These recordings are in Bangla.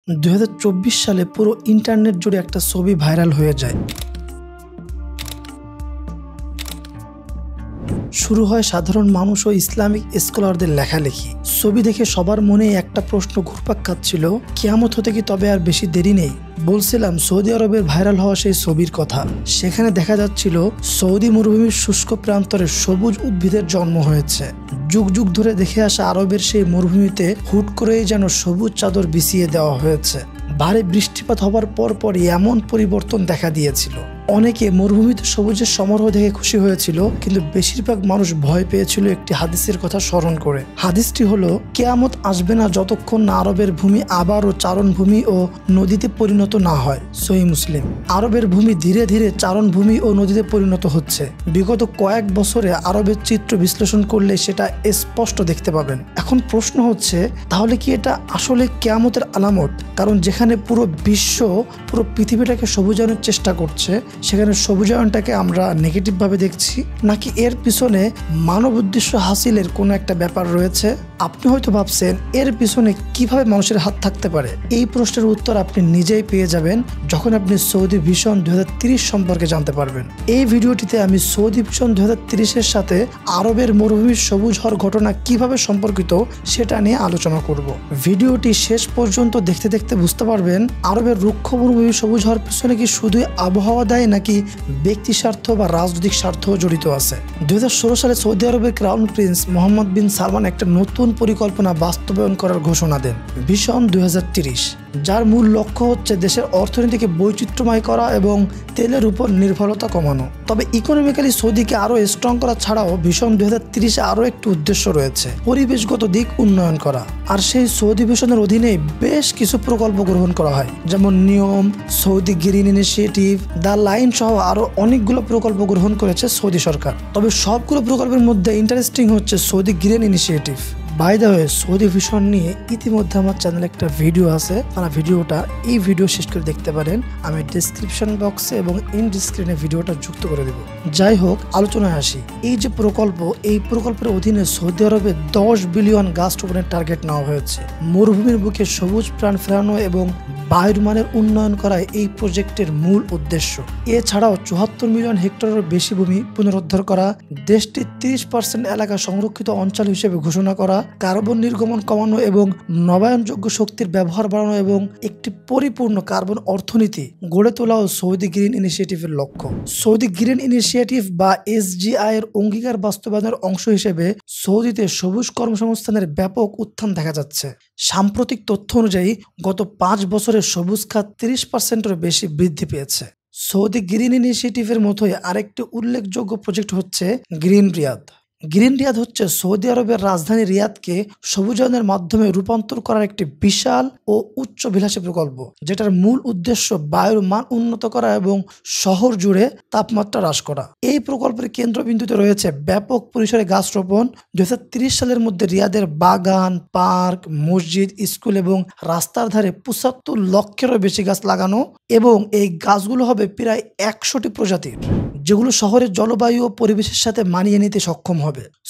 2024 সালে পুরো ইন্টারনেট জুড়ে একটা ছবি ভাইরাল হয়ে যায়। শুরু হয় সাধারণ মানুষ ও ইসলামিক স্কলারদের লেখালেখি। ছবি দেখে সবার মনে একটা প্রশ্ন ঘুরপাক খাচ্ছিল, কিয়ামত হতে কি তবে আর বেশি দেরি নেই? বলছিলাম সৌদি আরবের ভাইরাল হওয়া সেই ছবির কথা। সেখানে দেখা যাচ্ছিল সৌদি মরুভূমির শুষ্ক প্রান্তরে সবুজ উদ্ভিদের জন্ম হয়েছে। যুগ যুগ ধরে দেখে আসা আরবের সেই মরুভূমিতে হুট করেই যেন সবুজ চাদর বিছিয়ে দেওয়া হয়েছে। ভারী বৃষ্টিপাত হবার পরপরই এমন পরিবর্তন দেখা দিয়েছিল। অনেকে মরুভূমিতে সবুজের সমারোহ দেখে খুশি হয়েছিল, কিন্তু বেশিরভাগ মানুষ ভয় পেয়েছিল একটি হাদিসের কথা স্মরণ করে। হাদিসটি হলো, কিয়ামত আসবে না যতক্ষণ না আরবের ভূমি আবারও চারণভূমি ও নদীতে পরিণত না হয়। সহিহ মুসলিম। আরবের ভূমি ধীরে ধীরে চারণভূমি ও নদীতে পরিণত হচ্ছে। বিগত কয়েক বছরে আরবের চিত্র বিশ্লেষণ করলে সেটা স্পষ্ট দেখতে পাবেন। এখন প্রশ্ন হচ্ছে, তাহলে কি এটা আসলে কিয়ামতের আলামত? কারণ যেখানে পুরো বিশ্ব, পুরো পৃথিবীটাকে সবুজায়নের চেষ্টা করছে, সেখানে সবুজায়নটাকে আমরা নেগেটিভভাবে দেখছি, নাকি এর পিছনে মানব উদ্দেশ্য হাসিলের কোনো একটা ব্যাপার রয়েছে? আপনি হয়তো ভাবছেন এর পিছনে কিভাবে মানুষের হাত থাকতে পারে। এই প্রশ্নের উত্তর আপনি নিজেই পেয়ে যাবেন যখন আপনি সৌদি ভিশন 2030 সম্পর্কে জানতে পারবেন। এই ভিডিওটিতে আমি সৌদি ভিশন 2030-এর সাথে আরবের মরুভূমির সবুজ হওয়ার ঘটনা কিভাবে সম্পর্কিত সেটা নিয়ে আলোচনা করব। ভিডিওটি শেষ পর্যন্ত দেখতে দেখতে বুঝতে পারবেন আরবের রুক্ষ মরুভূমি সবুজ হওয়ার পিছনে কি শুধুই আবহাওয়া দায়, নাকি ব্যক্তি স্বার্থ বা রাজনৈতিক স্বার্থ জড়িত আছে। 2016 সালে সৌদি আরবের ক্রাউন প্রিন্স মোহাম্মদ বিন সালমান একটা নতুন পরিকল্পনা বাস্তবায়ন করার ঘোষণা দেন, ভিশন 2030, যার মূল লক্ষ্য হচ্ছে দেশের অর্থনীতিকে বৈচিত্র্যময় করা এবং তেলের উপর নির্ভরতা কমানো। তবে ইকোনমিক্যালি সৌদিকে আরও স্ট্রং করা ছাড়াও ভিশন 2030-এ আরও একটি উদ্দেশ্য রয়েছে, পরিবেশগত দিক উন্নয়ন করা। আর সেই সৌদি ভিশনের অধীনে বেশ কিছু প্রকল্প গ্রহণ করা হয়, যেমন নিয়ম, Saudi green initiative, the line সহ আরও অনেকগুলো প্রকল্প গ্রহণ করেছে সৌদি সরকার। তবে সবগুলো প্রকল্পের মধ্যে ইন্টারেস্টিং হচ্ছে Saudi green initiative. By the way, Saudi vision নিয়ে ইতিমধ্যে আমার চ্যানেলে একটা ভিডিও আছে, আপনারা এই ভিডিও শেষ করে দেখতে পারেন। আমি ডেসক্রিপশন বক্সে এবং ইন স্ক্রিনে ভিডিওটা যুক্ত করে দেব। যাই হোক, আলোচনায় আসি। এই যে প্রকল্প, এই প্রকল্পের অধীনে সৌদি আরবে 10 বিলিয়ন গাছ রোপণের টার্গেট নেওয়া হয়েছে। মরুভূমির বুকে সবুজ প্রাণ ফেরানো এবং বায়ুর মানের উন্নয়ন করাই এই প্রজেক্টের মূল উদ্দেশ্য। এছাড়াও 74 মিলিয়ন হেক্টরেরও বেশি ভূমি পুনরুদ্ধার করা, দেশটির 30% এলাকা সংরক্ষিত অঞ্চল হিসেবে ঘোষণা করা, কার্বন নির্গমন কমানো এবং নবায়নযোগ্য শক্তির ব্যবহার বাড়ানো এবং একটি পরিপূর্ণ কার্বন অর্থনীতি গড়ে তোলাও সৌদি গ্রিন ইনিশিয়েটিভের লক্ষ্য। সৌদি গ্রিন ইনিশিয়েটিভ বা SGI এর অঙ্গীকার বাস্তবায়নের অংশ হিসেবে সৌদিতে সবুজ কর্মসংস্থানের ব্যাপক উত্থান দেখা যাচ্ছে। সাম্প্রতিক তথ্য অনুযায়ী গত 5 বছরে সবুজ খাত 30%-এর বেশি বৃদ্ধি পেয়েছে। সৌদি গ্রিন ইনিশিয়েটিভের মতোই আরেকটি উল্লেখযোগ্য প্রজেক্ট হচ্ছে গ্রিন রিয়াদ। গ্রিন রিয়াদ হচ্ছে সৌদি আরবের রাজধানী রিয়াদকে সবুজায়নের মাধ্যমে রূপান্তর করার একটি বিশাল ও উচ্চভিলাষী প্রকল্প, যেটার মূল উদ্দেশ্য বায়ুর মান উন্নত করা এবং শহর জুড়ে তাপমাত্রা হ্রাস করা। এই প্রকল্পের কেন্দ্রবিন্দুতে রয়েছে ব্যাপক পরিসরে গাছ রোপণ। 2030 সালের মধ্যে রিয়াদের বাগান, পার্ক, মসজিদ, স্কুল এবং রাস্তার ধারে 75 লক্ষেরও বেশি গাছ লাগানো, এবং এই গাছগুলো হবে প্রায় 100টি প্রজাতির, যেগুলো শহরের জলবায়ু ও পরিবেশের সাথে মানিয়ে নিতে সক্ষম হবে।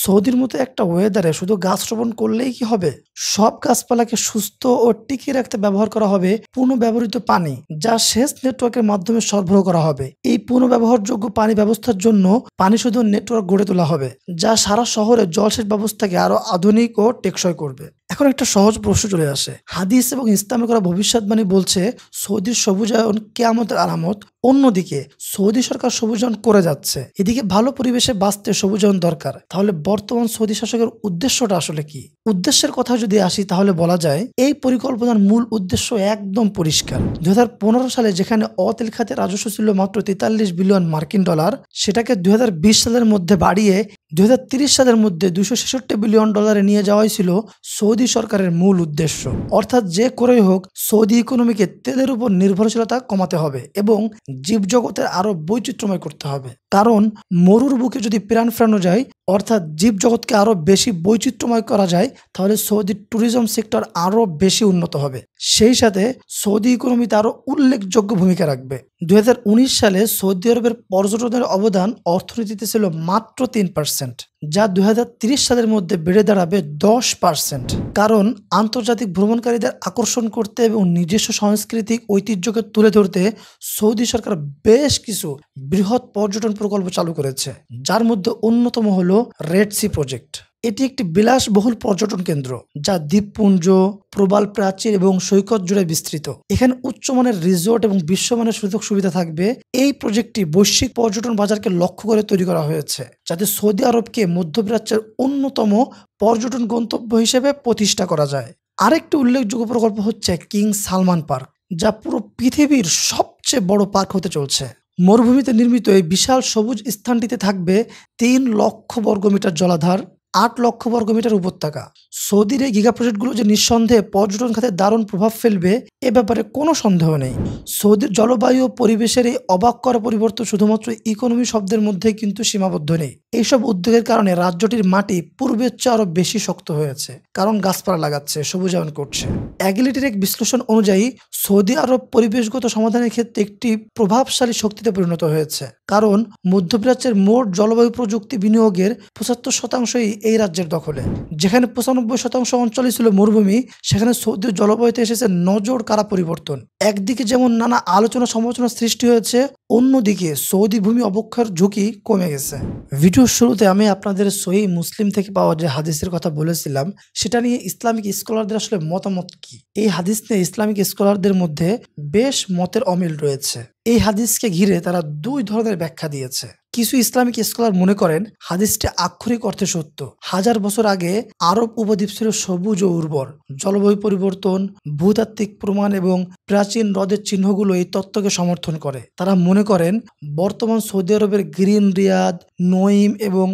সৌদির মতো একটা ওয়েদারে শুধু গাছ রোপণ করলেই কি হবে? সব গাছপালাকে সুস্থ ও টিকিয়ে রাখতে ব্যবহার করা হবে পুনঃব্যবহৃত পানি, যা সেচ নেটওয়ার্কের মাধ্যমে সরবরাহ করা হবে। এই পুনঃব্যবহারযোগ্য পানি ব্যবস্থার জন্য পানি শোধন নেটওয়ার্ক গড়ে তোলা হবে, যা সারা শহরের জলসেচ ব্যবস্থাকে আরো আধুনিক ও টেকসই করবে। এখন একটা সহজ প্রশ্ন চলে আসে। হাদিস এবং ইসলামে করা ভবিষ্যৎবাণী বলছে সৌদির সবুজায়ন কিয়ামতের আলামত। অন্যদিকে সৌদি সরকার সবুজায়ন করে যাচ্ছে। এদিকে ভালো পরিবেশে বাঁচতে সবুজায়ন দরকার। তাহলে বর্তমান সৌদি শাসকের উদ্দেশ্যটা আসলে কি? উদ্দেশ্যের কথা যদি আসি, তাহলে বলা যায় এই পরিকল্পনার মূল উদ্দেশ্য একদম পরিষ্কার। 2015 সালে যেখানে অতেল খাতে রাজস্ব ছিল মাত্র 43 বিলিয়ন মার্কিন ডলার, সেটাকে 2020 সালের মধ্যে বাড়িয়ে 2030 সালের মধ্যে 266 বিলিয়ন ডলারে নিয়ে যাওয়াই ছিল সৌদি সরকারের মূল উদ্দেশ্য। অর্থাৎ যে করেই হোক সৌদি ইকোনমিকে তেলের উপর নির্ভরশীলতা কমাতে হবে এবং জীবজগতের আরো বৈচিত্র্যময় করতে হবে। কারণ মরুর বুকে যদি প্রাণ ফেরানো যায়, অর্থাৎ জীবজগৎকে আরো বেশি বৈচিত্র্যময় করা যায়, তাহলে সৌদির ট্যুরিজম সেক্টর আরো বেশি উন্নত হবে। সেই সাথে সৌদি ইকোনমিতে আরো উল্লেখযোগ্য ভূমিকা রাখবে। 2019 সালে সৌদি আরবের পর্যটনের অবদান অর্থনীতিতে ছিল মাত্র 3%, যা 2030 সালের মধ্যে বেড়ে দাঁড়াবে 10%। কারণ আন্তর্জাতিক ভ্রমণকারীদের আকর্ষণ করতে এবং নিজস্ব সাংস্কৃতিক ঐতিহ্যকে তুলে ধরতে সৌদি সরকার বেশ কিছু বৃহৎ পর্যটন প্রকল্প চালু করেছে, যার মধ্যে অন্যতম হলো রেড সি প্রজেক্ট। এটি একটি বিলাসবহুল পর্যটন কেন্দ্র যা দ্বীপপুঞ্জ, প্রবাল প্রাচীর এবং সৈকত জুড়ে বিস্তৃত। এখানে উচ্চমানের রিসোর্ট এবং বিশ্বমানের সুযোগ সুবিধা থাকবে। এই প্রজেক্টটি বৈশ্বিক পর্যটন বাজারকে লক্ষ্য করে তৈরি করা হয়েছে, যাতে সৌদি আরবকে মধ্যপ্রাচ্যের অন্যতম পর্যটন গন্তব্য হিসেবে প্রতিষ্ঠা করা যায়। আরেকটি উল্লেখযোগ্য প্রকল্প হচ্ছে কিং সালমান পার্ক, যা পুরো পৃথিবীর সবচেয়ে বড় পার্ক হতে চলছে। মরুভূমিতে নির্মিত এই বিশাল সবুজ স্থানটিতে থাকবে 3 লক্ষ বর্গমিটার জলাধার, 8 লক্ষ বর্গমিটার উপত্যকা। সৌদির এই গিগা প্রজেক্টগুলো যে নিঃসন্দেহে পর্যটন খাতে দারুণ প্রভাব ফেলবে এ ব্যাপারে কোনো সন্দেহ নেই। সৌদির জলবায়ু ও পরিবেশের এই অবাক করা পরিবর্তন শুধুমাত্র ইকোনমি শব্দের মধ্যে কিন্তু সীমাবদ্ধ নেই। এইসব উদ্যোগের কারণে রাজ্যটির মাটি পূর্বের চেয়ে আরো বেশি শক্ত হয়েছে, কারণ গাছপালা লাগাচ্ছে, সবুজায়ন করছে। অ্যাগিলিটির এক বিশ্লেষণ অনুযায়ী সৌদি আরব পরিবেশগত সমাধানের ক্ষেত্রে একটি প্রভাবশালী শক্তিতে পরিণত হয়েছে, কারণ মধ্যপ্রাচ্যের মোট জলবায়ু প্রযুক্তি বিনিয়োগের 75% এই রাজ্যের দখলে। যেখানে 95% অঞ্চলই ছিল মরুভূমি, সেখানে সৌদি জলবায়ুতে এসেছে নজর কাড়া পরিবর্তন। একদিকে যেমন নানা আলোচনা সমালোচনা সৃষ্টি হয়েছে, অন্যদিকে সৌদি ভূমি অবক্ষয়ের ঝুঁকি কমে গেছে। ভিডিওর শুরুতে আমি আপনাদের সহিহ মুসলিম থেকে পাওয়া যে হাদিসের কথা বলেছিলাম, সেটা নিয়ে ইসলামিক স্কলারদের আসলে মতামত কি। এই হাদিস নিয়ে ইসলামিক স্কলারদের মধ্যে বেশ মতের অমিল রয়েছে। এই হাদিসকে ঘিরে তারা 2 ধরনের ব্যাখ্যা দিয়েছে। কিছু ইসলামিক স্কলার মনে করেন হাদিসটি আক্ষরিক অর্থে সত্য। 1000 বছর আগে আরব উপদ্বীপ ছিল সবুজ ও উর্বর। জলবায়ু পরিবর্তন, ভূতাত্ত্বিক প্রমাণ এবং প্রাচীন হ্রদের চিহ্নগুলো এই তত্ত্বকে সমর্থন করে। তারা মনে করেন বর্তমান সৌদি আরবের গ্রিন রিয়াদ, নঈম এবং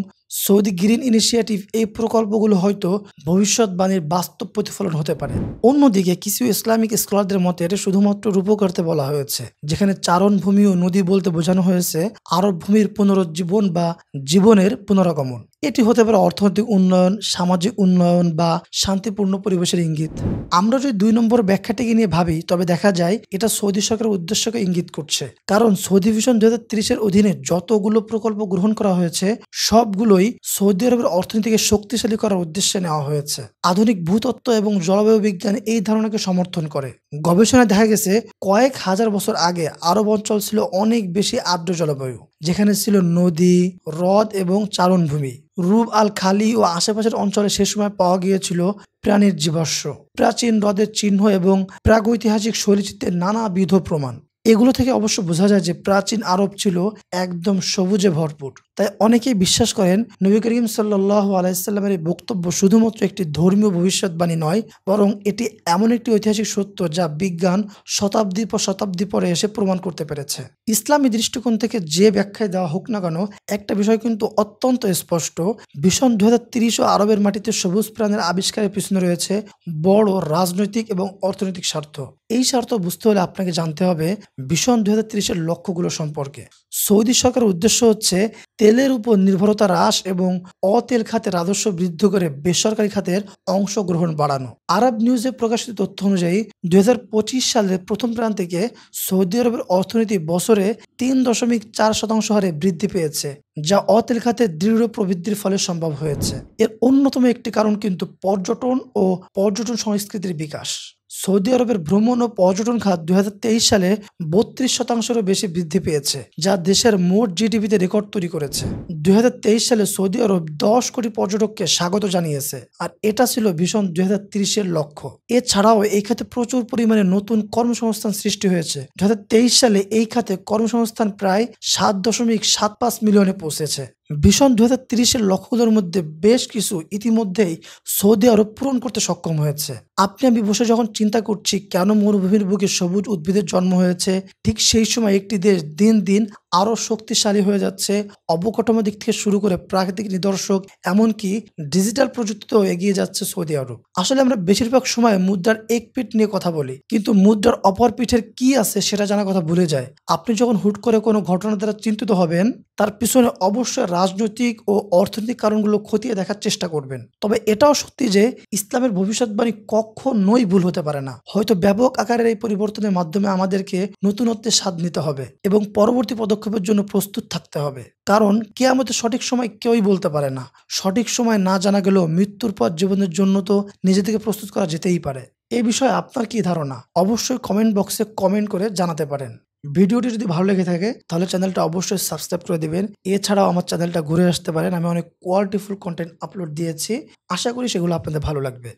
সৌদি গ্রিন ইনিশিয়েটিভ এই প্রকল্পগুলো হয়তো ভবিষ্যৎবাণীর বাস্তব প্রতিফলন হতে পারে। অন্যদিকে কিছু ইসলামিক স্কলারদের মতে এটা শুধুমাত্র রূপকারতে বলা হয়েছে, যেখানে চারণভূমি ও নদী বলতে বোঝানো হয়েছে আরব ভূমির পুনরুজ্জীবন বা জীবনের পুনরাগমন। এটি হতে পারে অর্থনৈতিক উন্নয়ন, সামাজিক উন্নয়ন বা শান্তিপূর্ণ পরিবেশের ইঙ্গিত। আমরা যদি 2 নম্বর ব্যাখ্যাটিকে নিয়ে ভাবি, তবে দেখা যায় এটা সৌদি সরকারের উদ্দেশ্যকে ইঙ্গিত করছে। কারণ সৌদি ভিশন 2030-এর অধীনে যতগুলো প্রকল্প গ্রহণ করা হয়েছে সবগুলোই সৌদি আরবের অর্থনীতিকে শক্তিশালী করার উদ্দেশ্যে নেওয়া হয়েছে। আধুনিক ভূতত্ত্ব এবং জলবায়ু বিজ্ঞান এই ধারণাকে সমর্থন করে। গবেষণায় দেখা গেছে কয়েক হাজার বছর আগে আরব অঞ্চল ছিল অনেক বেশি আর্দ্র জলবায়ু, যেখানে ছিল নদী, হ্রদ এবং চারণভূমি। রুব আল খালি ও আশেপাশের অঞ্চলে সে সময় পাওয়া গিয়েছিল প্রাণীর জীবাশ্ম, প্রাচীন হ্রদের চিহ্ন এবং প্রাগৈতিহাসিক শৈলচিত্রের নানাবিধ প্রমাণ। এগুলো থেকে অবশ্য বোঝা যায় যে প্রাচীন আরব ছিল একদম সবুজে ভরপুর। তাই অনেকেই বিশ্বাস করেন নবী করিম সাল্লাল্লাহু আলাইহি সাল্লামের এই বক্তব্য শুধুমাত্র একটি ধর্মীয় ভবিষ্যৎবাণী নয়, বরং এটি এমন একটি ঐতিহাসিক সত্য যা বিজ্ঞান শতাব্দী পর শতাব্দী পরে এসে প্রমাণ করতে পেরেছে। ইসলামী দৃষ্টিকোণ থেকে যে ব্যাখ্যায় দেওয়া হোক না কেন, একটা বিষয় কিন্তু অত্যন্ত স্পষ্ট। ভিশন 2030 ও আরবের মাটিতে সবুজ প্রাণের আবিষ্কারের পিছনে রয়েছে বড় রাজনৈতিক এবং অর্থনৈতিক স্বার্থ। এই স্বার্থ বুঝতে হলে আপনাকে জানতে হবে ভিশন 2030-এর লক্ষ্যগুলো সম্পর্কে। সৌদি সরকারের উদ্দেশ্য হচ্ছে তেলের উপর নির্ভরতা হ্রাস এবং অতেল খাতের রাজস্ব বৃদ্ধি করে বেসরকারি খাতের অংশগ্রহণ বাড়ানো। আরব নিউজে প্রকাশিত তথ্য অনুযায়ী 2025 সালের প্রথম প্রান্তিকে সৌদি আরবের অর্থনীতি বছরে 3.4% হারে বৃদ্ধি পেয়েছে, যা অতেল খাতের দৃঢ় প্রবৃদ্ধির ফলে সম্ভব হয়েছে। এর অন্যতম একটি কারণ কিন্তু পর্যটন ও পর্যটন সংস্কৃতির বিকাশ। সৌদি আরবের ভ্রমণ ও পর্যটন খাত 2023 সালে 32%-এরও বেশি বৃদ্ধি পেয়েছে, যা দেশের মোট জিডিপিতে রেকর্ড তৈরি করেছে। 2023 সালে সৌদি আরব 10 কোটি পর্যটককে স্বাগত জানিয়েছে, আর এটা ছিল ভিশন 2030-এর লক্ষ্য। এছাড়াও এই খাতে প্রচুর পরিমাণে নতুন কর্মসংস্থান সৃষ্টি হয়েছে। 2023 সালে এই খাতে কর্মসংস্থান প্রায় 7.75 মিলিয়নে পৌঁছেছে। ভিশন 2030-এর লক্ষ্যগুলোর মধ্যে বেশ কিছু ইতিমধ্যেই সৌদি আরব পূরণ করতে সক্ষম হয়েছে। আপনি আমি বসে যখন চিন্তা করছি কেন মরুভূমির বুকে সবুজ উদ্ভিদের জন্ম হয়েছে, ঠিক সেই সময় একটি দেশ দিন দিন আরও শক্তিশালী হয়ে যাচ্ছে। অবকাঠামো দিক থেকে শুরু করে প্রাকৃতিক নিদর্শক, এমনকি ডিজিটাল প্রযুক্তিতেও এগিয়ে যাচ্ছে সৌদি আরব। আসলে আমরা বেশিরভাগ সময় মুদ্রার এক পিঠ নিয়ে কথা বলি, কিন্তু মুদ্রার অপর পিঠের কি আছে সেটা জানার কথা ভুলে যায়। আপনি যখন হুট করে কোনো ঘটনা দ্বারা চিন্তিত হবেন, তার পিছনে অবশ্যই রাজনৈতিক ও অর্থনৈতিক কারণগুলো খতিয়ে দেখার চেষ্টা করবেন। তবে এটাও সত্যি যে ইসলামের ভবিষ্যৎবাণী কখনোই ভুল হতে পারে না। হয়তো ব্যাপক আকারের এই পরিবর্তনের মাধ্যমে আমাদেরকে নতুনত্বের স্বাদ নিতে হবে এবং পরবর্তী পদক্ষেপের জন্য প্রস্তুত থাকতে হবে। কারণ কিয়ামতের সঠিক সময় কেউই বলতে পারে না। সঠিক সময় না জানা গেলেও মৃত্যুর পর জীবনের জন্য তো নিজে থেকে প্রস্তুত করা যেতেই পারে। এই বিষয়ে আপনার কি ধারণা? অবশ্যই কমেন্ট বক্সে কমেন্ট করে জানাতে পারেন। ভিডিওটি যদি ভালো লেগে থাকে তাহলে চ্যানেলটা অবশ্যই সাবস্ক্রাইব করে দিবেন। এছাড়াও আমার চ্যানেলটা ঘুরে আসতে পারেন। আমি অনেক কোয়ালিটিফুল কন্টেন্ট আপলোড দিয়েছি। আশা করি সেগুলো আপনাদের ভালো লাগবে।